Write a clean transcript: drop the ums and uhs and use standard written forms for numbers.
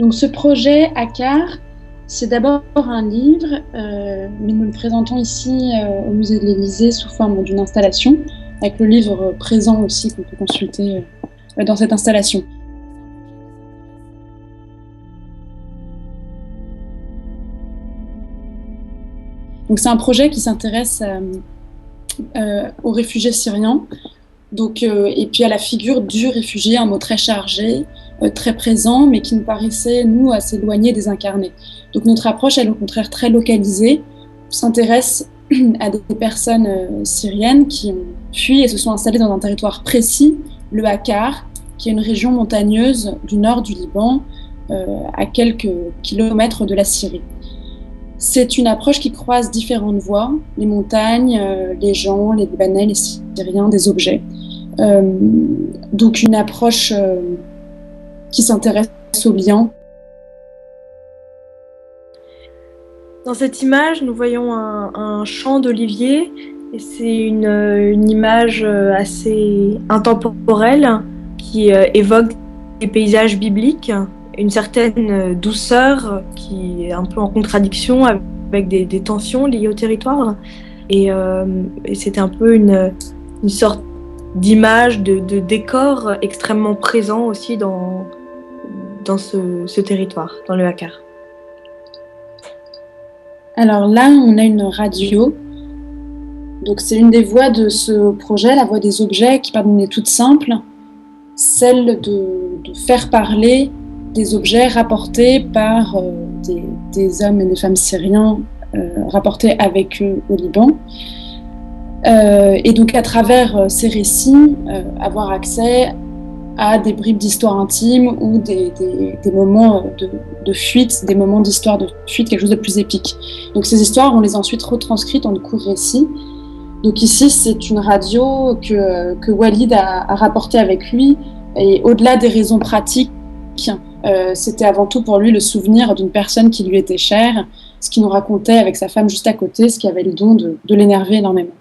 Donc ce projet ACAR, c'est d'abord un livre, mais nous le présentons ici au musée de l'Élysée sous forme d'une installation, avec le livre présent aussi qu'on peut consulter dans cette installation. Donc c'est un projet qui s'intéresse aux réfugiés syriens, et puis à la figure du réfugié, un mot très chargé, très présent, mais qui nous paraissait, nous, assez éloigné des incarnés. Donc notre approche, elle est au contraire très localisée, s'intéresse à des personnes syriennes qui ont fui et se sont installées dans un territoire précis, le Akkar, qui est une région montagneuse du nord du Liban, à quelques kilomètres de la Syrie. C'est une approche qui croise différentes voies, les montagnes, les gens, les Libanais, les Syriens, des objets. Donc une approche qui s'intéresse aux liens. Dans cette image, nous voyons un champ d'oliviers et c'est une image assez intemporelle qui évoque des paysages bibliques, une certaine douceur qui est un peu en contradiction avec des tensions liées au territoire. Et c'était un peu une sorte d'image, de décor extrêmement présent aussi dans ce territoire, dans le Akkar. Alors là, on a une radio. Donc c'est une des voies de ce projet, la voie des objets, qui est toute simple, celle de faire parler des objets rapportés par des hommes et des femmes syriens, rapportés avec eux au Liban. Et donc à travers ces récits, avoir accès à des bribes d'histoire intime ou des moments de fuite, des moments d'histoire de fuite, quelque chose de plus épique. Donc ces histoires, on les a ensuite retranscrites en de courts récits. Donc ici, c'est une radio que Walid a rapportée avec lui, et au-delà des raisons pratiques, c'était avant tout pour lui le souvenir d'une personne qui lui était chère, ce qu'il nous racontait avec sa femme juste à côté, ce qui avait le don de l'énerver énormément.